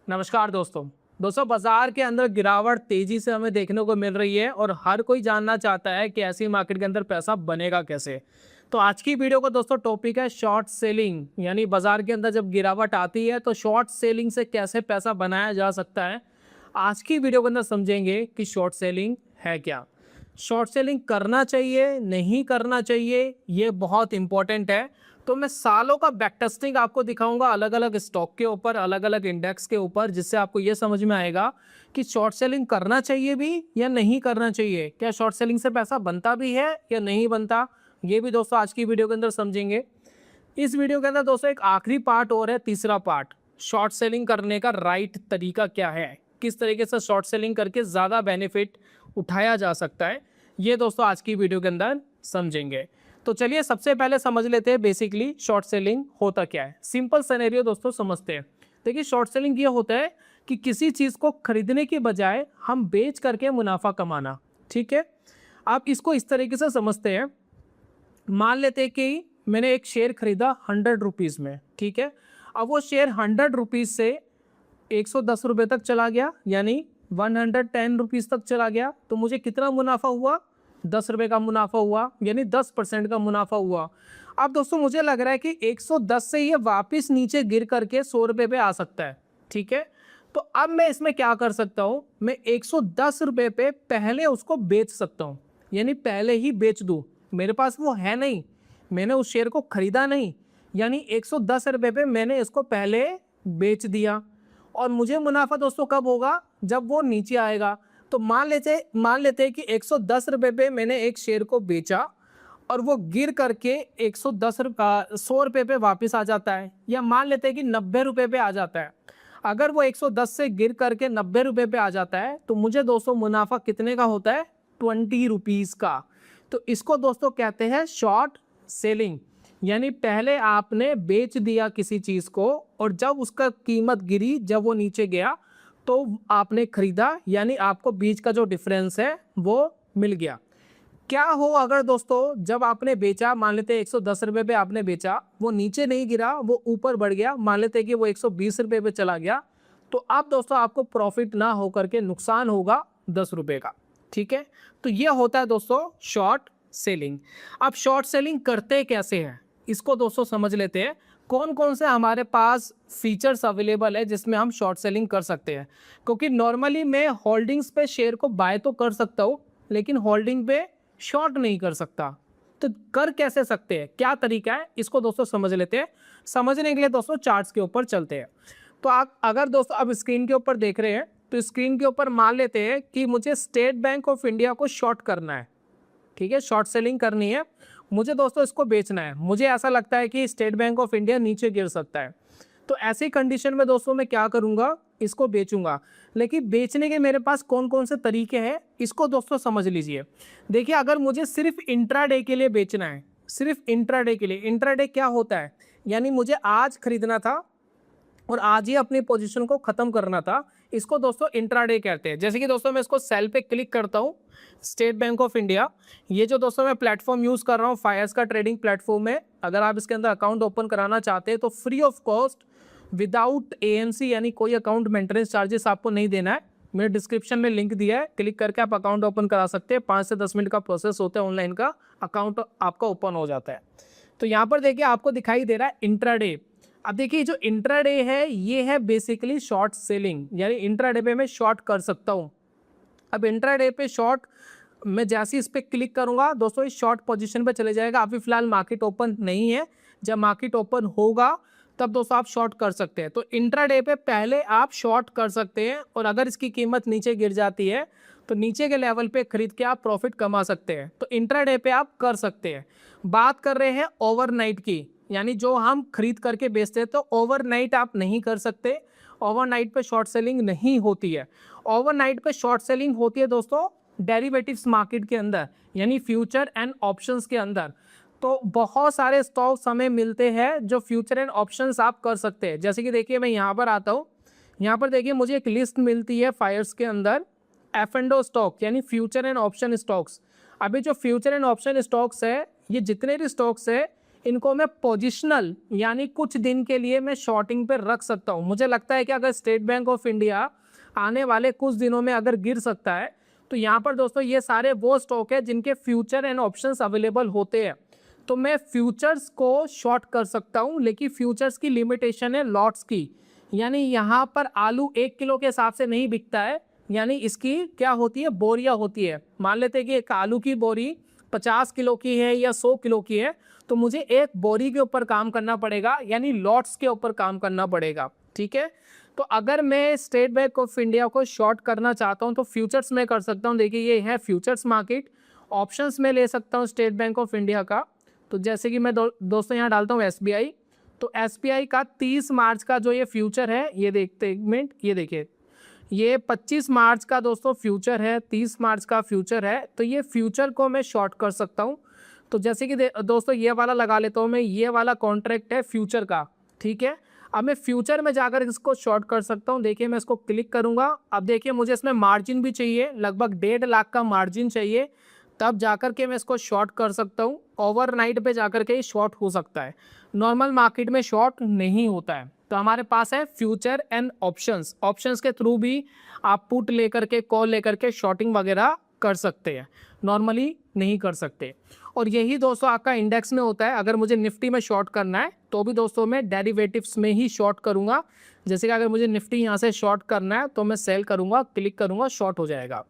नमस्कार दोस्तों बाजार के अंदर गिरावट तेजी से हमें देखने को मिल रही है और हर कोई जानना चाहता है कि ऐसी मार्केट के अंदर पैसा बनेगा कैसे। तो आज की वीडियो का दोस्तों टॉपिक है शॉर्ट सेलिंग, यानी बाजार के अंदर जब गिरावट आती है तो शॉर्ट सेलिंग से कैसे पैसा बनाया जा सकता है। आज की वीडियो के अंदर समझेंगे कि शॉर्ट सेलिंग है क्या, शॉर्ट सेलिंग करना चाहिए नहीं करना चाहिए, ये बहुत इंपॉर्टेंट है। तो मैं सालों का बैक टेस्टिंग आपको दिखाऊंगा अलग अलग स्टॉक के ऊपर, अलग अलग इंडेक्स के ऊपर, जिससे आपको ये समझ में आएगा कि शॉर्ट सेलिंग करना चाहिए भी या नहीं करना चाहिए, क्या शॉर्ट सेलिंग से पैसा बनता भी है या नहीं बनता। ये भी दोस्तों आज की वीडियो के अंदर समझेंगे। इस वीडियो के अंदर दोस्तों एक आखिरी पार्ट और है, तीसरा पार्ट, शॉर्ट सेलिंग करने का राइट तरीका क्या है, किस तरीके से शॉर्ट सेलिंग करके ज़्यादा बेनिफिट उठाया जा सकता है। ये दोस्तों आज की वीडियो के अंदर समझेंगे। तो चलिए सबसे पहले समझ लेते हैं बेसिकली शॉर्ट सेलिंग होता क्या है। सिंपल सिनेरियो दोस्तों समझते हैं। देखिए शॉर्ट सेलिंग ये होता है कि किसी चीज़ को खरीदने की बजाय हम बेच करके मुनाफा कमाना। ठीक है, आप इसको इस तरीके से समझते हैं। मान लेते हैं कि मैंने एक शेयर खरीदा 100 रुपीज़ में, ठीक है। अब वो शेयर 100 रुपीज़ से 110 रुपये तक चला गया, यानी 110 रुपीज़ तक चला गया, तो मुझे कितना मुनाफा हुआ, 10 रुपये का मुनाफा हुआ, यानी 10% का मुनाफा हुआ। अब दोस्तों मुझे लग रहा है कि 110 से ये वापस नीचे गिर करके 100 रुपये पे आ सकता है, ठीक है। तो अब मैं इसमें क्या कर सकता हूँ, मैं 110 रुपये पे पहले उसको बेच सकता हूँ, यानी पहले ही बेच दूँ। मेरे पास वो है नहीं, मैंने उस शेयर को खरीदा नहीं, यानी 110 रुपये पे मैंने इसको पहले बेच दिया। और मुझे मुनाफा दोस्तों कब होगा, जब वो नीचे आएगा। तो मान लेते हैं कि 110 रुपये पे मैंने एक शेयर को बेचा और वो गिर करके 100 रुपये पे वापस आ जाता है, या मान लेते हैं कि 90 रुपये पे आ जाता है। अगर वो 110 से गिर करके 90 रुपये पे आ जाता है तो मुझे दोस्तों मुनाफा कितने का होता है, 20 रुपीज़ का। तो इसको दोस्तों कहते हैं शॉर्ट सेलिंग, यानी पहले आपने बेच दिया किसी चीज़ को और जब उसका कीमत गिरी, जब वो नीचे गया तो आपने खरीदा, यानी आपको बीच का जो डिफरेंस है वो मिल गया। क्या हो अगर दोस्तों जब आपने बेचा, मान लेते हैं 110 रुपये पे आपने बेचा, वो नीचे नहीं गिरा, वो ऊपर बढ़ गया, मान लेते हैं कि वो 120 रुपये पे चला गया, तो अब दोस्तों आपको प्रॉफिट ना हो करके नुकसान होगा 10 रुपये का, ठीक है। तो ये होता है दोस्तों शॉर्ट सेलिंग। अब शॉर्ट सेलिंग करते कैसे हैं, इसको दोस्तों समझ लेते हैं। कौन कौन से हमारे पास फीचर्स अवेलेबल है जिसमें हम शॉर्ट सेलिंग कर सकते हैं। क्योंकि नॉर्मली मैं होल्डिंग्स पे शेयर को बाय तो कर सकता हूँ, लेकिन होल्डिंग पे शॉर्ट नहीं कर सकता। तो कर कैसे सकते हैं, क्या तरीका है, इसको दोस्तों समझ लेते हैं। समझने के लिए दोस्तों चार्ट्स के ऊपर चलते हैं। तो आप अगर दोस्तों अब स्क्रीन के ऊपर देख रहे हैं, तो स्क्रीन के ऊपर मान लेते हैं कि मुझे स्टेट बैंक ऑफ इंडिया को शॉर्ट करना है, ठीक है, शॉर्ट सेलिंग करनी है मुझे दोस्तों, इसको बेचना है। मुझे ऐसा लगता है कि स्टेट बैंक ऑफ इंडिया नीचे गिर सकता है, तो ऐसी कंडीशन में दोस्तों मैं क्या करूंगा, इसको बेचूंगा। लेकिन बेचने के मेरे पास कौन कौन से तरीके हैं, इसको दोस्तों समझ लीजिए। देखिए अगर मुझे सिर्फ इंट्राडे के लिए बेचना है, सिर्फ इंट्राडे के लिए, इंट्राडे क्या होता है, यानी मुझे आज खरीदना था और आज ही अपनी पोजीशन को खत्म करना था, इसको दोस्तों इंट्राडे कहते हैं। जैसे कि दोस्तों मैं इसको सेल पे क्लिक करता हूँ, स्टेट बैंक ऑफ इंडिया, ये जो दोस्तों मैं प्लेटफॉर्म यूज़ कर रहा हूँ फायर्स का ट्रेडिंग प्लेटफॉर्म है। अगर आप इसके अंदर अकाउंट ओपन कराना चाहते हैं तो free of cost, without AMC, यानी कोई अकाउंट मेंटेनेंस चार्जेस आपको नहीं देना है। मैंने डिस्क्रिप्शन में लिंक दिया है, क्लिक करके आप अकाउंट ओपन करा सकते हैं। 5 से 10 मिनट का प्रोसेस होता है, ऑनलाइन का अकाउंट आपका ओपन हो जाता है। तो यहाँ पर देखिए आपको दिखाई दे रहा है इंट्राडे। अब देखिए जो इंट्राडे है ये है बेसिकली शॉर्ट सेलिंग, यानी इंट्राडे पे मैं शॉर्ट कर सकता हूँ। अब इंट्राडे पे शॉर्ट मैं जैसे इस पर क्लिक करूंगा दोस्तों, इस शॉर्ट पोजीशन पे चले जाएगा। अभी फिलहाल मार्केट ओपन नहीं है, जब मार्केट ओपन होगा तब दोस्तों आप शॉर्ट कर सकते हैं। तो इंट्राडे पे पहले आप शॉर्ट कर सकते हैं, और अगर इसकी कीमत नीचे गिर जाती है तो नीचे के लेवल पे खरीद के आप प्रॉफिट कमा सकते हैं। तो इंट्राडे पे आप कर सकते हैं। बात कर रहे हैं ओवरनाइट की, यानी जो हम खरीद करके बेचते हैं, तो ओवरनाइट आप नहीं कर सकते। ओवरनाइट पे शॉर्ट सेलिंग नहीं होती है। ओवरनाइट पे शॉर्ट सेलिंग होती है दोस्तों डेरिवेटिव्स मार्केट के अंदर, यानी फ्यूचर एंड ऑप्शंस के अंदर। तो बहुत सारे स्टॉक्स हमें मिलते हैं जो फ्यूचर एंड ऑप्शंस आप कर सकते हैं। जैसे कि देखिए मैं यहाँ पर आता हूँ, यहाँ पर देखिए मुझे एक लिस्ट मिलती है फायर्स के अंदर, F&O स्टॉक, यानी फ्यूचर एंड ऑप्शन स्टॉक्स। अभी जो फ्यूचर एंड ऑप्शन स्टॉक्स है, ये जितने भी स्टॉक्स है इनको मैं पोजिशनल यानी कुछ दिन के लिए मैं शॉर्टिंग पे रख सकता हूँ। मुझे लगता है कि अगर स्टेट बैंक ऑफ इंडिया आने वाले कुछ दिनों में अगर गिर सकता है तो यहाँ पर दोस्तों ये सारे वो स्टॉक है जिनके फ्यूचर एंड ऑप्शंस अवेलेबल होते हैं, तो मैं फ्यूचर्स को शॉर्ट कर सकता हूँ। लेकिन फ्यूचर्स की लिमिटेशन है लॉट्स की, यानी यहाँ पर आलू 1 किलो के हिसाब से नहीं बिकता है, यानी इसकी क्या होती है, बोरियां होती है। मान लेते हैं कि एक आलू की बोरी 50 किलो की है या 100 किलो की है, तो मुझे एक बोरी के ऊपर काम करना पड़ेगा, यानी लॉट्स के ऊपर काम करना पड़ेगा। ठीक है, तो अगर मैं स्टेट बैंक ऑफ इंडिया को शॉर्ट करना चाहता हूं तो फ्यूचर्स में कर सकता हूं। देखिए ये है फ्यूचर्स मार्केट, ऑप्शंस में ले सकता हूं स्टेट बैंक ऑफ इंडिया का। तो जैसे कि मैं दोस्तों यहाँ डालता हूँ एसबीआई, तो एसबीआई का 30 मार्च का जो ये फ्यूचर है, ये देखते एक मिनट, ये देखिए ये 25 मार्च का दोस्तों फ्यूचर है, 30 मार्च का फ्यूचर है, तो ये फ्यूचर को मैं शॉर्ट कर सकता हूँ। तो जैसे कि दोस्तों ये वाला लगा लेता हूँ मैं, ये वाला कॉन्ट्रैक्ट है फ्यूचर का। ठीक है, अब मैं फ्यूचर में जाकर इसको शॉर्ट कर सकता हूँ। देखिए मैं इसको क्लिक करूँगा, अब देखिए मुझे इसमें मार्जिन भी चाहिए, लगभग 1.5 लाख का मार्जिन चाहिए, तब जाकर के मैं इसको शॉर्ट कर सकता हूँ। ओवरनाइट पे जाकर के शॉर्ट हो सकता है, नॉर्मल मार्केट में शॉर्ट नहीं होता है। तो हमारे पास है फ्यूचर एंड ऑप्शंस, ऑप्शंस के थ्रू भी आप पुट लेकर के कॉल लेकर के शॉर्टिंग वगैरह कर सकते हैं, नॉर्मली नहीं कर सकते। और यही दोस्तों आपका इंडेक्स में होता है। अगर मुझे निफ्टी में शॉर्ट करना है तो भी दोस्तों मैं डेरिवेटिव्स में ही शॉर्ट करूंगा। जैसे कि अगर मुझे निफ्टी यहाँ से शॉर्ट करना है तो मैं सेल करूंगा, क्लिक करूंगा, शॉर्ट हो जाएगा।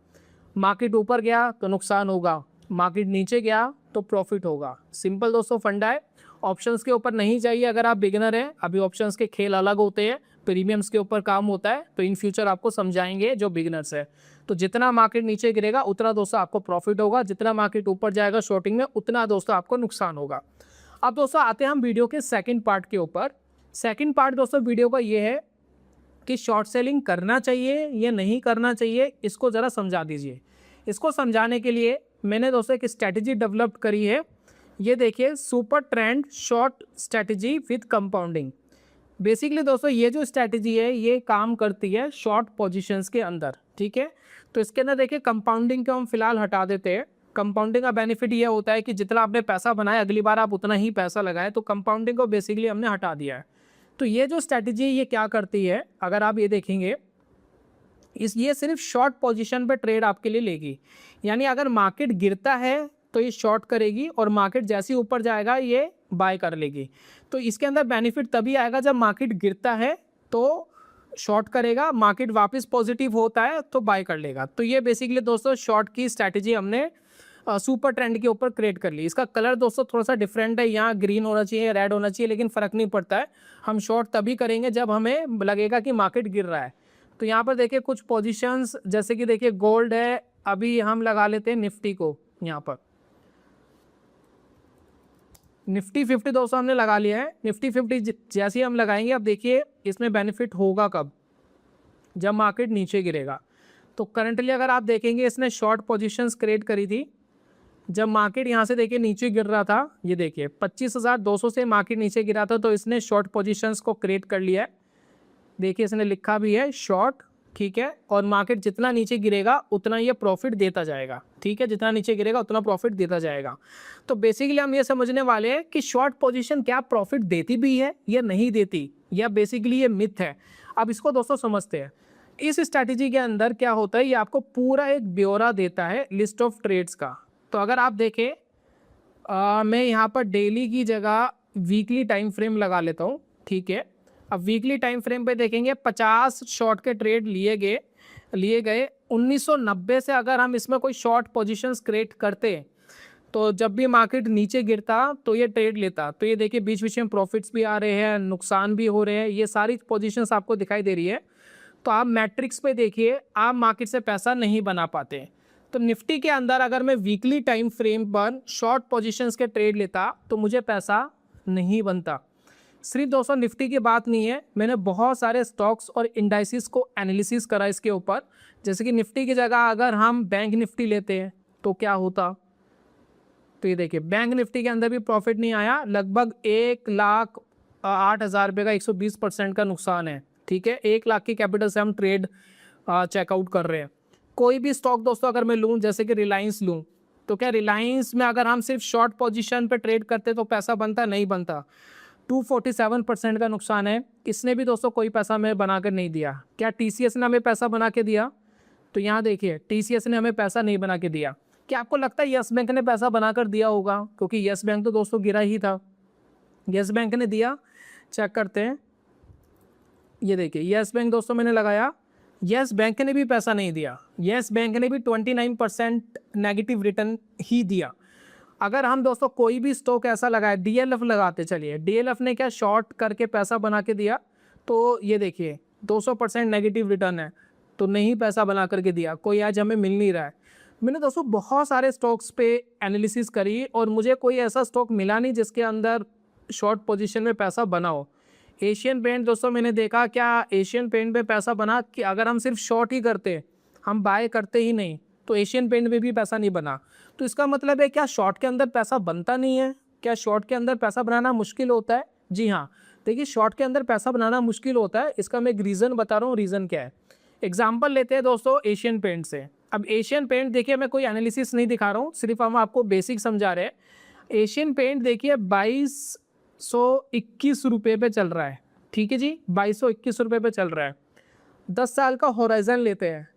मार्केट ऊपर गया तो नुकसान होगा, मार्केट नीचे गया तो प्रॉफिट होगा। सिंपल दोस्तों फंडा है, ऑप्शंस के ऊपर नहीं चाहिए अगर आप बिगिनर हैं। अभी ऑप्शंस के खेल अलग होते हैं, प्रीमियम्स के ऊपर काम होता है, तो इन फ्यूचर आपको समझाएंगे जो बिगिनर्स है। तो जितना मार्केट नीचे गिरेगा उतना दोस्तों आपको प्रॉफिट होगा, जितना मार्केट ऊपर जाएगा शॉर्टिंग में उतना दोस्तों आपको नुकसान होगा। अब दोस्तों आते हैं हम वीडियो के सेकंड पार्ट के ऊपर। सेकंड पार्ट दोस्तों वीडियो का ये है कि शॉर्ट सेलिंग करना चाहिए या नहीं करना चाहिए, इसको ज़रा समझा दीजिए। इसको समझाने के लिए मैंने दोस्तों एक स्ट्रैटेजी डेवलप करी है, ये देखिए super trend short strategy with compounding. Basically दोस्तों ये जो स्ट्रैटेजी है ये काम करती है शॉर्ट पोजीशंस के अंदर। ठीक है, तो इसके अंदर देखिए कंपाउंडिंग को हम फिलहाल हटा देते हैं। कंपाउंडिंग का बेनिफिट ये होता है कि जितना आपने पैसा बनाया अगली बार आप उतना ही पैसा लगाए, तो कंपाउंडिंग को बेसिकली हमने हटा दिया है। तो ये जो स्ट्रैटेजी ये क्या करती है, अगर आप ये देखेंगे ये सिर्फ शॉर्ट पोजीशन पे ट्रेड आपके लिए लेगी, यानी अगर मार्केट गिरता है तो ये शॉर्ट करेगी और मार्केट जैसे ही ऊपर जाएगा ये बाय कर लेगी। तो इसके अंदर बेनिफिट तभी आएगा जब मार्केट गिरता है तो शॉर्ट करेगा, मार्केट वापस पॉजिटिव होता है तो बाय कर लेगा। तो ये बेसिकली दोस्तों शॉर्ट की स्ट्रैटेजी हमने सुपर ट्रेंड के ऊपर क्रिएट कर ली। इसका कलर दोस्तों थोड़ा सा डिफरेंट है, यहाँ ग्रीन होना चाहिए, रेड होना चाहिए, लेकिन फ़र्क नहीं पड़ता है। हम शॉर्ट तभी करेंगे जब हमें लगेगा कि मार्केट गिर रहा है। तो यहाँ पर देखिए कुछ पोजीशंस, जैसे कि देखिए गोल्ड है, अभी हम लगा लेते हैं निफ्टी को। यहाँ पर निफ्टी 50 दोस्तों हमने लगा लिया है। निफ्टी 50 जैसे ही हम लगाएंगे, अब देखिए इसमें बेनिफिट होगा कब, जब मार्केट नीचे गिरेगा। तो करंटली अगर आप देखेंगे इसने शॉर्ट पोजीशंस क्रिएट करी थी जब मार्केट यहाँ से देखिए नीचे गिर रहा था। ये देखिए 25,200 से मार्केट नीचे गिरा था, तो इसने शॉर्ट पोजीशंस को क्रिएट कर लिया है। देखिए इसने लिखा भी है शॉर्ट, ठीक है, और मार्केट जितना नीचे गिरेगा उतना ये प्रॉफिट देता जाएगा। ठीक है, जितना नीचे गिरेगा उतना प्रॉफिट देता जाएगा। तो बेसिकली हम ये समझने वाले हैं कि शॉर्ट पोजीशन क्या प्रॉफिट देती भी है या नहीं देती, या बेसिकली ये मिथ है। अब इसको दोस्तों समझते हैं। इस स्ट्रैटेजी के अंदर क्या होता है, ये आपको पूरा एक ब्यौरा देता है लिस्ट ऑफ ट्रेड्स का। तो अगर आप देखें, मैं यहाँ पर डेली की जगह वीकली टाइम फ्रेम लगा लेता हूँ। ठीक है, अब वीकली टाइम फ्रेम पे देखेंगे 50 शॉर्ट के ट्रेड लिए गए 1990 से। अगर हम इसमें कोई शॉर्ट पोजीशंस क्रिएट करते तो जब भी मार्केट नीचे गिरता तो ये ट्रेड लेता। तो ये देखिए बीच बीच में प्रॉफिट्स भी आ रहे हैं, नुकसान भी हो रहे हैं, ये सारी पोजीशंस आपको दिखाई दे रही है। तो आप मैट्रिक्स पे देखिए, आप मार्केट से पैसा नहीं बना पाते। तो निफ्टी के अंदर अगर मैं वीकली टाइम फ्रेम पर शॉर्ट पोजीशंस के ट्रेड लेता तो मुझे पैसा नहीं बनता। सिर्फ दोस्तों निफ्टी की बात नहीं है, मैंने बहुत सारे स्टॉक्स और इंडाइसिस को एनालिसिस करा इसके ऊपर। जैसे कि निफ्टी की जगह अगर हम बैंक निफ्टी लेते हैं तो क्या होता, तो ये देखिए बैंक निफ्टी के अंदर भी प्रॉफिट नहीं आया, लगभग 1,08,000 रुपये का 120% का नुकसान है। ठीक है, 1 लाख की कैपिटल से हम ट्रेड चेकआउट कर रहे हैं। कोई भी स्टॉक दोस्तों अगर मैं लूँ, जैसे कि रिलायंस लूँ, तो क्या रिलायंस में अगर हम सिर्फ शॉर्ट पोजीशन पे ट्रेड करते तो पैसा बनता? नहीं बनता। 247% का नुकसान है। इसने भी दोस्तों कोई पैसा हमें बना कर नहीं दिया। क्या टीसीएस ने हमें पैसा बना के दिया? तो यहाँ देखिए टीसीएस ने हमें पैसा नहीं बना के दिया। क्या आपको लगता है यस बैंक ने पैसा बनाकर दिया होगा? क्योंकि यस बैंक तो दोस्तों गिरा ही था। यस बैंक ने दिया? चेक करते हैं। ये देखिए यस बैंक दोस्तों मैंने लगाया, यस बैंक ने भी पैसा नहीं दिया। यस बैंक ने भी 29% नेगेटिव रिटर्न ही दिया। अगर हम दोस्तों कोई भी स्टॉक ऐसा लगाए, डीएलएफ लगाते, चलिए डीएलएफ ने क्या शॉर्ट करके पैसा बना के दिया? तो ये देखिए 200% नेगेटिव रिटर्न है, तो नहीं पैसा बना करके दिया, कोई आज हमें मिल नहीं रहा है। मैंने दोस्तों बहुत सारे स्टॉक्स पे एनालिसिस करी और मुझे कोई ऐसा स्टॉक मिला नहीं जिसके अंदर शॉर्ट पोजीशन में पैसा बना हो। एशियन पेंट दोस्तों मैंने देखा, क्या एशियन पेंट पे पैसा बना? कि अगर हम सिर्फ शॉर्ट ही करते, हम बाय करते ही नहीं, तो एशियन पेंट में भी पैसा नहीं बना। तो इसका मतलब है क्या शॉर्ट के अंदर पैसा बनता नहीं है? क्या शॉर्ट के अंदर पैसा बनाना मुश्किल होता है? जी हाँ, देखिए शॉर्ट के अंदर पैसा बनाना मुश्किल होता है। इसका मैं एक रीज़न बता रहा हूँ। रीज़न क्या है? एग्जाम्पल लेते हैं दोस्तों एशियन पेंट से। अब एशियन पेंट देखिए, मैं कोई एनालिसिस नहीं दिखा रहा हूँ, सिर्फ हम आपको बेसिक समझा रहे हैं। एशियन पेंट देखिए 2221 रुपये पे चल रहा है, ठीक है जी, 2221 रुपये पे चल रहा है। 10 साल का होराइजन लेते हैं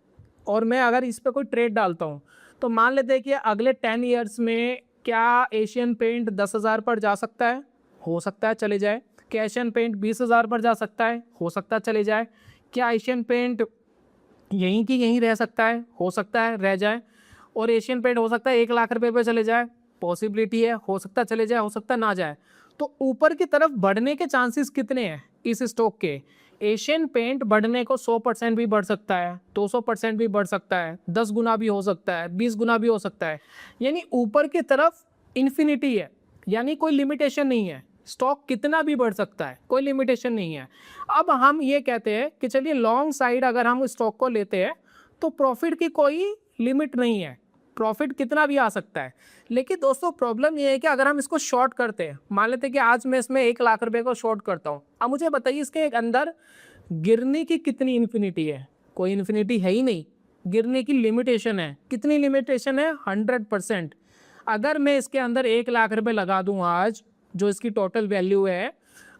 और मैं अगर इस पर कोई ट्रेड डालता हूँ तो मान लेते हैं कि अगले 10 ईयर्स में क्या एशियन पेंट 10,000 पर जा सकता है? हो सकता है चले जाए। क्या एशियन पेंट 20,000 पर जा सकता है? हो सकता है चले जाए। क्या एशियन पेंट यहीं की यहीं रह सकता है? हो सकता है रह जाए। और एशियन पेंट हो सकता है 1,00,000 रुपये पे चले जाए, पॉसिबिलिटी है, हो सकता है चले जाए, हो सकता है ना जाए। तो ऊपर की तरफ बढ़ने के चांसेस कितने हैं इस स्टॉक के? एशियन पेंट बढ़ने को 100% भी बढ़ सकता है, 200% भी बढ़ सकता है, 10 गुना भी हो सकता है, 20 गुना भी हो सकता है। यानी ऊपर की तरफ इन्फिनिटी है, यानी कोई लिमिटेशन नहीं है। स्टॉक कितना भी बढ़ सकता है, कोई लिमिटेशन नहीं है। अब हम ये कहते हैं कि चलिए लॉन्ग साइड अगर हम स्टॉक को लेते हैं तो प्रॉफिट की कोई लिमिट नहीं है, प्रॉफिट कितना भी आ सकता है। लेकिन दोस्तों प्रॉब्लम ये है कि अगर हम इसको शॉर्ट करते हैं, मान लेते हैं कि आज मैं इसमें 1,00,000 रुपए को शॉर्ट करता हूँ। अब मुझे बताइए इसके अंदर गिरने की कितनी इन्फिनिटी है? कोई इन्फिनिटी है ही नहीं। गिरने की लिमिटेशन है, कितनी लिमिटेशन है? 100%। अगर मैं इसके अंदर 1,00,000 रुपए लगा दूँ आज, जो इसकी टोटल वैल्यू है,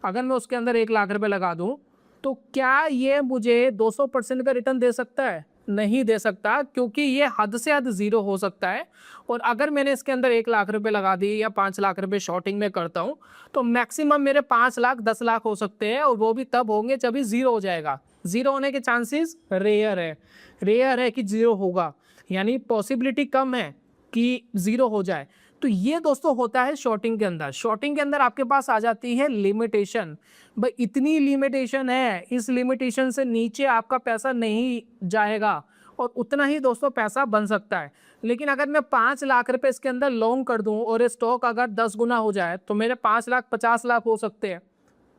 अगर मैं उसके अंदर 1,00,000 रुपए लगा दूँ तो क्या ये मुझे 200% का रिटर्न दे सकता है? नहीं दे सकता, क्योंकि ये हद से हद जीरो हो सकता है। और अगर मैंने इसके अंदर 1,00,000 रुपए लगा दी या 5,00,000 रुपए शॉर्टिंग में करता हूँ तो मैक्सिमम मेरे 5 लाख 10 लाख हो सकते हैं, और वो भी तब होंगे जब ही जीरो हो जाएगा। जीरो होने के चांसेस रेयर है, रेयर है कि जीरो होगा, यानी पॉसिबिलिटी कम है कि जीरो हो जाए। तो ये दोस्तों होता है शॉर्टिंग के अंदर। शॉर्टिंग के अंदर आपके पास आ जाती है लिमिटेशन। भाई इतनी लिमिटेशन है, इस लिमिटेशन से नीचे आपका पैसा नहीं जाएगा और उतना ही दोस्तों पैसा बन सकता है। लेकिन अगर मैं 5,00,000 रुपए इसके अंदर लॉन्ग कर दूं और स्टॉक अगर 10 गुना हो जाए तो मेरे 5 लाख 50 लाख हो सकते हैं,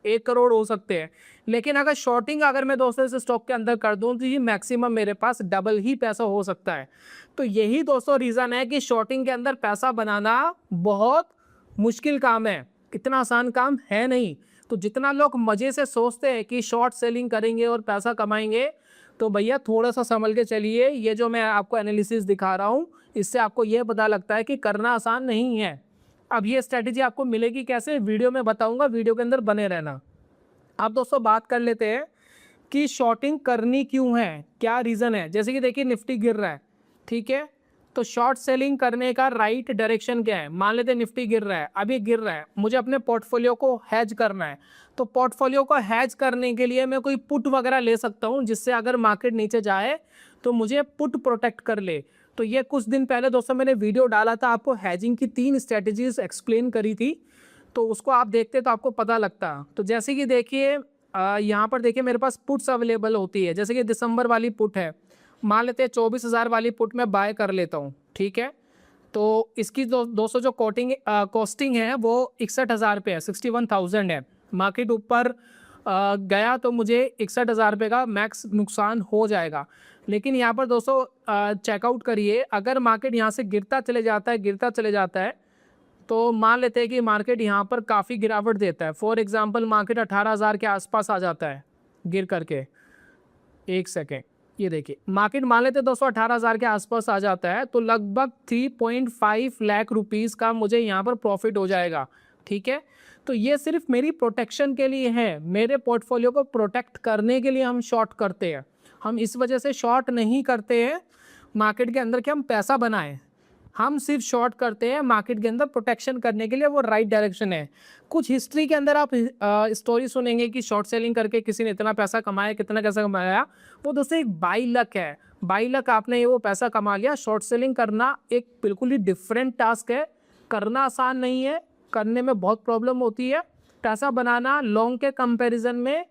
1 करोड़ हो सकते हैं। लेकिन अगर शॉर्टिंग अगर मैं दोस्तों इस स्टॉक के अंदर कर दूं तो ये मैक्सिमम मेरे पास डबल ही पैसा हो सकता है। तो यही दोस्तों रीज़न है कि शॉर्टिंग के अंदर पैसा बनाना बहुत मुश्किल काम है, इतना आसान काम है नहीं। तो जितना लोग मज़े से सोचते हैं कि शॉर्ट सेलिंग करेंगे और पैसा कमाएंगे, तो भैया थोड़ा सा संभल के चलिए। ये जो मैं आपको एनालिसिस दिखा रहा हूँ इससे आपको ये पता लगता है कि करना आसान नहीं है। अब ये स्ट्रैटेजी आपको मिलेगी कैसे, वीडियो में बताऊंगा, वीडियो के अंदर बने रहना। अब दोस्तों बात कर लेते हैं कि शॉर्टिंग करनी क्यों है, क्या रीज़न है। जैसे कि देखिए निफ्टी गिर रहा है, ठीक है, तो शॉर्ट सेलिंग करने का राइट डायरेक्शन क्या है? मान लेते हैं निफ्टी गिर रहा है, अभी गिर रहा है, मुझे अपने पोर्टफोलियो को हैज करना है। तो पोर्टफोलियो को हैज करने के लिए मैं कोई पुट वगैरह ले सकता हूँ, जिससे अगर मार्केट नीचे जाए तो मुझे पुट प्रोटेक्ट कर ले। तो ये कुछ दिन पहले दोस्तों मैंने वीडियो डाला था, आपको हैजिंग की 3 स्ट्रैटेजीज एक्सप्लेन करी थी, तो उसको आप देखते तो आपको पता लगता। तो जैसे कि देखिए यहाँ पर देखिए मेरे पास पुट्स अवेलेबल होती है। जैसे कि दिसंबर वाली पुट है, मान लेते हैं 24,000 वाली पुट में बाय कर लेता हूँ, ठीक है। तो इसकी दोस्तों जो कॉस्टिंग है वो 61,000 रुपये है, 61,000 है। मार्केट ऊपर गया तो मुझे 61,000 रुपये का मैक्स नुकसान हो जाएगा। लेकिन यहाँ पर दोस्तों चेकआउट करिए, अगर मार्केट यहाँ से गिरता चले जाता है, गिरता चले जाता है, तो मान लेते हैं कि मार्केट यहाँ पर काफ़ी गिरावट देता है। फॉर एग्जांपल मार्केट 18,000 के आसपास आ जाता है गिर करके, एक सेकेंड, ये देखिए मार्केट मान लेते दोस्तों 18,000 के आसपास आ जाता है, तो लगभग 3.5 लाख रुपीस का मुझे यहाँ पर प्रॉफिट हो जाएगा। ठीक है, तो ये सिर्फ मेरी प्रोटेक्शन के लिए है, मेरे पोर्टफोलियो को प्रोटेक्ट करने के लिए हम शॉर्ट करते हैं। हम इस वजह से शॉर्ट नहीं करते हैं मार्केट के अंदर कि हम पैसा बनाएं, हम सिर्फ शॉर्ट करते हैं मार्केट के अंदर प्रोटेक्शन करने के लिए। वो राइट डायरेक्शन है। कुछ हिस्ट्री के अंदर आप स्टोरी सुनेंगे कि शॉर्ट सेलिंग करके किसी ने इतना पैसा कमाया, कितना कैसा कमाया। वो दोस्तों एक बाई लक है, बाई लक आपने ये वो पैसा कमा लिया। शॉर्ट सेलिंग करना एक बिल्कुल ही डिफरेंट टास्क है, करना आसान नहीं है, करने में बहुत प्रॉब्लम होती है। पैसा बनाना लॉन्ग के कंपैरिजन में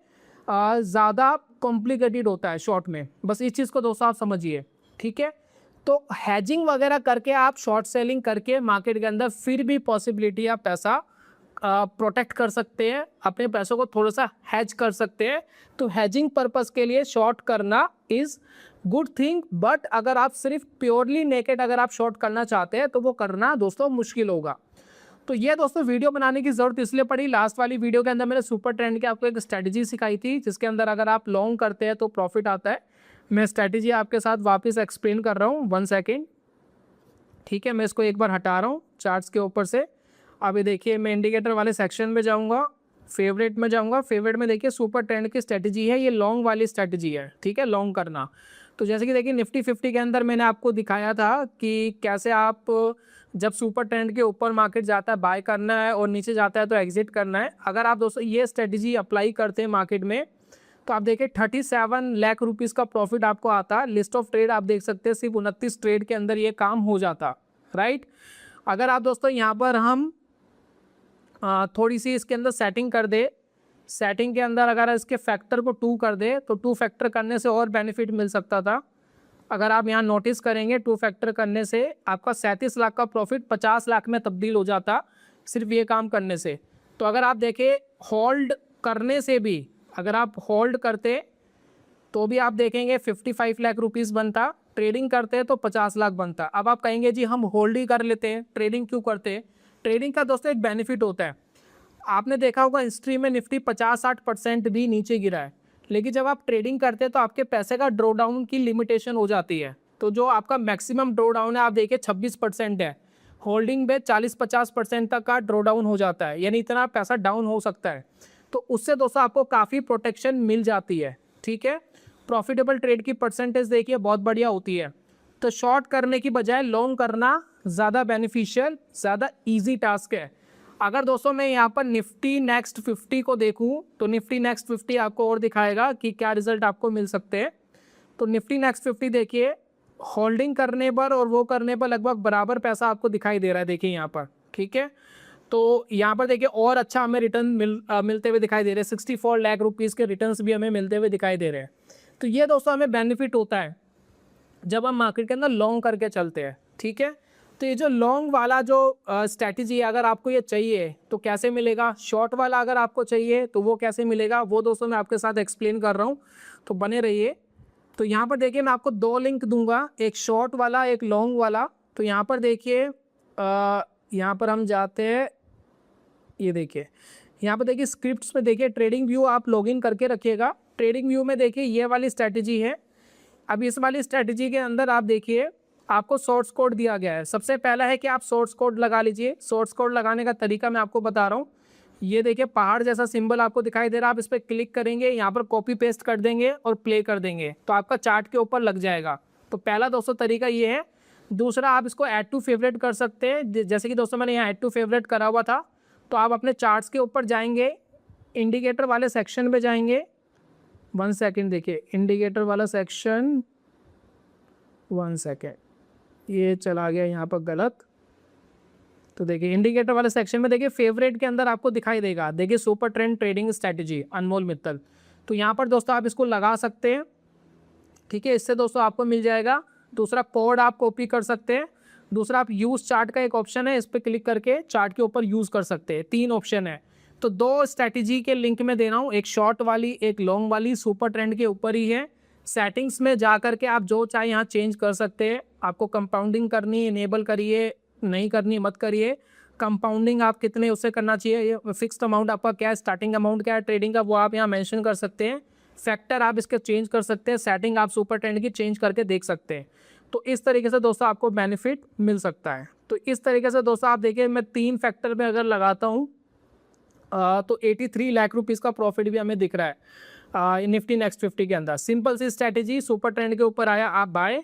ज़्यादा कॉम्प्लिकेटेड होता है शॉर्ट में, बस इस चीज़ को दोस्तों आप समझिए। ठीक है, तो हैजिंग वगैरह करके आप शॉर्ट सेलिंग करके मार्केट के अंदर फिर भी पॉसिबिलिटी आप पैसा प्रोटेक्ट कर सकते हैं, अपने पैसों को थोड़ा सा हैज कर सकते हैं। तो हैजिंग पर्पस के लिए शॉर्ट करना इज़ गुड थिंग, बट अगर आप सिर्फ प्योरली नेकेड अगर आप शॉर्ट करना चाहते हैं तो वो करना दोस्तों मुश्किल होगा। तो ये दोस्तों वीडियो बनाने की ज़रूरत इसलिए पड़ी, लास्ट वाली वीडियो के अंदर मैंने सुपर ट्रेंड की आपको एक स्ट्रैटेजी सिखाई थी जिसके अंदर अगर आप लॉन्ग करते हैं तो प्रॉफिट आता है। मैं स्ट्रैटेजी आपके साथ वापस एक्सप्लेन कर रहा हूँ, 1 सेकेंड। ठीक है, मैं इसको एक बार हटा रहा हूँ चार्ट्स के ऊपर से। अभी देखिए मैं इंडिकेटर वाले सेक्शन में जाऊँगा, फेवरेट में जाऊँगा। फेवरेट में देखिए सुपर ट्रेंड की स्ट्रैटेजी है, ये लॉन्ग वाली स्ट्रैटेजी है। ठीक है, लॉन्ग करना। तो जैसे कि देखिए निफ्टी 50 के अंदर मैंने आपको दिखाया था कि कैसे आप जब सुपर ट्रेंड के ऊपर मार्केट जाता है बाय करना है और नीचे जाता है तो एग्जिट करना है। अगर आप दोस्तों ये स्ट्रेटजी अप्लाई करते हैं मार्केट में तो आप देखिए 37 लाख रुपीज़ का प्रॉफिट आपको आता। लिस्ट ऑफ ट्रेड आप देख सकते हैं सिर्फ 29 ट्रेड के अंदर ये काम हो जाता, राइट। अगर आप दोस्तों यहाँ पर हम थोड़ी सी इसके अंदर सेटिंग कर दे, सेटिंग के अंदर अगर इसके फैक्टर को 2 कर दे तो 2 फैक्टर करने से और बेनिफिट मिल सकता था। अगर आप यहाँ नोटिस करेंगे 2 फैक्टर करने से आपका 37 लाख का प्रॉफिट 50 लाख में तब्दील हो जाता सिर्फ ये काम करने से। तो अगर आप देखें होल्ड करने से भी, अगर आप होल्ड करते तो भी आप देखेंगे 55 लाख रुपीज़ बनता, ट्रेडिंग करते तो 50 लाख बनता। अब आप कहेंगे जी हम होल्ड ही कर लेते हैं, ट्रेडिंग क्यों करते हैं। ट्रेडिंग का दोस्तों एक बेनिफिट होता है, आपने देखा होगा हिस्ट्री में निफ्टी 50-60% भी नीचे गिरा है, लेकिन जब आप ट्रेडिंग करते हैं तो आपके पैसे का ड्रॉ डाउन की लिमिटेशन हो जाती है। तो जो आपका मैक्सिमम ड्रॉ डाउन है आप देखिए 26% है, होल्डिंग में 40-50% तक का ड्रॉ डाउन हो जाता है, यानी इतना पैसा डाउन हो सकता है। तो उससे दोस्तों आपको काफ़ी प्रोटेक्शन मिल जाती है। ठीक है, प्रॉफिटेबल ट्रेड की परसेंटेज देखिए बहुत बढ़िया होती है। तो शॉर्ट करने की बजाय लॉन्ग करना ज़्यादा बेनिफिशियल, ज़्यादा ईजी टास्क है। अगर दोस्तों मैं यहाँ पर निफ्टी नेक्स्ट 50 को देखूँ तो निफ्टी नेक्स्ट 50 आपको और दिखाएगा कि क्या रिजल्ट आपको मिल सकते हैं। तो निफ्टी नेक्स्ट 50 देखिए होल्डिंग करने पर और वो करने पर लगभग बराबर पैसा आपको दिखाई दे रहा है, देखिए यहाँ पर। ठीक है, तो यहाँ पर देखिए और अच्छा हमें रिटर्न मिलते हुए दिखाई दे रहे हैं, 64 लाख रुपीज़ के रिटर्न्स भी हमें मिलते हुए दिखाई दे रहे हैं। तो ये दोस्तों हमें बेनिफिट होता है जब हम मार्केट के अंदर लॉन्ग करके चलते हैं। ठीक है, तो ये जो लॉन्ग वाला जो स्ट्रैटेजी है अगर आपको ये चाहिए तो कैसे मिलेगा, शॉर्ट वाला अगर आपको चाहिए तो वो कैसे मिलेगा, वो दोस्तों मैं आपके साथ एक्सप्लेन कर रहा हूँ, तो बने रहिए। तो यहाँ पर देखिए मैं आपको 2 लिंक दूंगा, एक शॉर्ट वाला एक लॉन्ग वाला। तो यहाँ पर देखिए यहाँ पर हम जाते हैं, ये देखिए यहाँ पर देखिए स्क्रिप्ट्स में देखिए ट्रेडिंग व्यू आप लॉगिन करके रखिएगा। ट्रेडिंग व्यू में देखिए ये वाली स्ट्रैटेजी है। अब इस वाली स्ट्रैटेजी के अंदर आप देखिए आपको सोर्स कोड दिया गया है। सबसे पहला है कि आप सोर्स कोड लगा लीजिए। सोर्स कोड लगाने का तरीका मैं आपको बता रहा हूँ। ये देखिए पहाड़ जैसा सिंबल आपको दिखाई दे रहा है, आप इस पर क्लिक करेंगे, यहाँ पर कॉपी पेस्ट कर देंगे और प्ले कर देंगे तो आपका चार्ट के ऊपर लग जाएगा। तो पहला दोस्तों तरीका ये है। दूसरा आप इसको ऐड टू फेवरेट कर सकते हैं, जैसे कि दोस्तों मैंने यहाँ ऐड टू फेवरेट करा हुआ था। तो आप अपने चार्ट्स के ऊपर जाएंगे, इंडिकेटर वाले सेक्शन में जाएंगे। 1 सेकेंड, देखिए इंडिकेटर वाला सेक्शन, 1 सेकेंड, ये चला गया यहाँ पर गलत। तो देखिए इंडिकेटर वाले सेक्शन में देखिए फेवरेट के अंदर आपको दिखाई देगा, देखिए सुपर ट्रेंड ट्रेडिंग स्ट्रैटेजी अनमोल मित्तल। तो यहाँ पर दोस्तों आप इसको लगा सकते हैं। ठीक है, इससे दोस्तों आपको मिल जाएगा। दूसरा कोड आप कॉपी कर सकते हैं। दूसरा आप यूज़ चार्ट का एक ऑप्शन है, इस पर क्लिक करके चार्ट के ऊपर यूज़ कर सकते हैं। 3 ऑप्शन है। तो 2 स्ट्रैटेजी के लिंक में दे रहा हूँ, एक शॉर्ट वाली एक लॉन्ग वाली, सुपर ट्रेंड के ऊपर ही है। सेटिंग्स में जा करके आप जो चाहे यहाँ चेंज कर सकते हैं। आपको कंपाउंडिंग करनी इनेबल करिए, नहीं करनी मत करिए। कंपाउंडिंग आप कितने उससे करना चाहिए, ये फिक्स्ड अमाउंट आपका क्या है, स्टार्टिंग अमाउंट क्या है ट्रेडिंग का, वो आप यहाँ मेंशन कर सकते हैं। फैक्टर आप इसके चेंज कर सकते हैं, सेटिंग आप सुपर ट्रेंड की चेंज करके देख सकते हैं। तो इस तरीके से दोस्तों आपको बेनिफिट मिल सकता है। तो इस तरीके से दोस्तों आप देखिए, मैं 3 फैक्टर में अगर लगाता हूँ तो 83 लाख रुपीज़ का प्रॉफिट भी हमें दिख रहा है निफ्टी नेक्स्ट 50 के अंदर। सिंपल सी स्ट्रैटेजी, सुपर ट्रेंड के ऊपर आया आप बाय,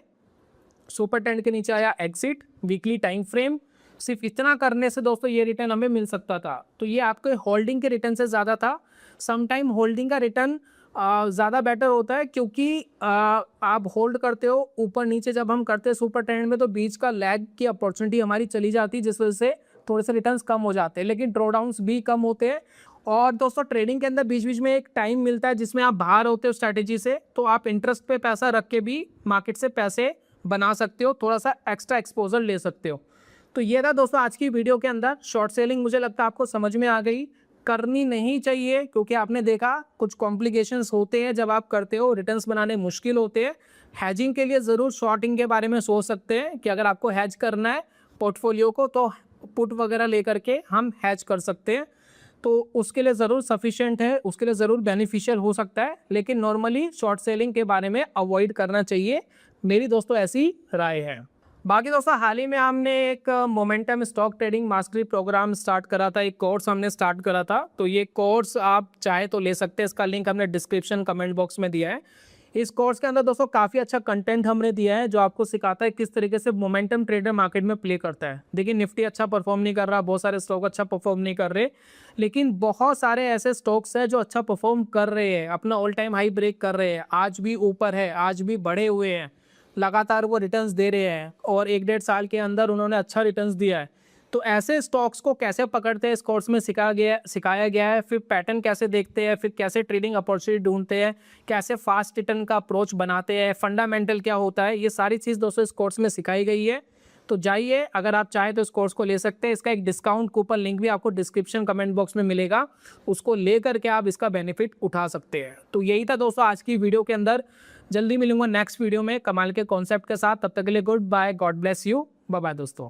सुपर ट्रेंड के नीचे आया एग्जिट, वीकली टाइम फ्रेम। सिर्फ इतना करने से दोस्तों ये रिटर्न हमें मिल सकता था। तो ये आपके होल्डिंग के रिटर्न से ज़्यादा था। समटाइम होल्डिंग का रिटर्न ज़्यादा बेटर होता है, क्योंकि आप होल्ड करते हो, ऊपर नीचे जब हम करते हैं सुपर ट्रेंड में तो बीच का लैग की अपॉर्चुनिटी हमारी चली जाती है, जिस वजह से थोड़े से रिटर्न्स कम हो जाते हैं, लेकिन ड्रॉडाउन्स भी कम होते हैं। और दोस्तों ट्रेडिंग के अंदर बीच बीच में एक टाइम मिलता है जिसमें आप बाहर होते हो स्ट्रैटेजी से, तो आप इंटरेस्ट पे पैसा रख के भी मार्केट से पैसे बना सकते हो, थोड़ा सा एक्स्ट्रा एक्सपोजर ले सकते हो। तो ये था दोस्तों आज की वीडियो के अंदर शॉर्ट सेलिंग। मुझे लगता है आपको समझ में आ गई। करनी नहीं चाहिए, क्योंकि आपने देखा कुछ कॉम्प्लिकेशंस होते हैं जब आप करते हो, रिटर्न्स बनाने मुश्किल होते हैं। हैजिंग के लिए ज़रूर शॉर्टिंग के बारे में सोच सकते हैं कि अगर आपको हैज करना है पोर्टफोलियो को तो पुट वगैरह लेकर के हम हैज कर सकते हैं। तो उसके लिए ज़रूर सफिशिएंट है, उसके लिए ज़रूर बेनिफिशियल हो सकता है, लेकिन नॉर्मली शॉर्ट सेलिंग के बारे में अवॉइड करना चाहिए। मेरी दोस्तों ऐसी राय है। बाकी दोस्तों हाल ही में हमने एक momentum stock trading mastery program start करा था, एक कोर्स हमने स्टार्ट करा था। तो ये कोर्स आप चाहे तो ले सकते हैं, इसका लिंक हमने डिस्क्रिप्शन कमेंट बॉक्स में दिया है। इस कोर्स के अंदर दोस्तों काफ़ी अच्छा कंटेंट हमने दिया है, जो आपको सिखाता है किस तरीके से मोमेंटम ट्रेडर मार्केट में प्ले करता है। देखिए निफ्टी अच्छा परफॉर्म नहीं कर रहा, बहुत सारे स्टॉक अच्छा परफॉर्म नहीं कर रहे, लेकिन बहुत सारे ऐसे स्टॉक्स हैं जो अच्छा परफॉर्म कर रहे हैं, अपना ऑल टाइम हाई ब्रेक कर रहे हैं, आज भी ऊपर है, आज भी बढ़े हुए हैं, लगातार वो रिटर्न्स दे रहे हैं और 1-1.5 साल के अंदर उन्होंने अच्छा रिटर्न्स दिया है। तो ऐसे स्टॉक्स को कैसे पकड़ते हैं इस कोर्स में सिखाया गया है। फिर पैटर्न कैसे देखते हैं, फिर कैसे ट्रेडिंग अपॉर्चुनिटी ढूंढते हैं, कैसे फास्ट रिटर्न का अप्रोच बनाते हैं, फंडामेंटल क्या होता है, ये सारी चीज़ दोस्तों इस कोर्स में सिखाई गई है। तो जाइए, अगर आप चाहें तो इस कोर्स को ले सकते हैं। इसका एक डिस्काउंट कूपन लिंक भी आपको डिस्क्रिप्शन कमेंट बॉक्स में मिलेगा, उसको ले करके आप इसका बेनिफिट उठा सकते हैं। तो यही था दोस्तों आज की वीडियो के अंदर। जल्दी मिलूंगा नेक्स्ट वीडियो में कमाल के कॉन्सेप्ट के साथ। तब तक के लिए goodbye, God bless you, bye bye दोस्तों।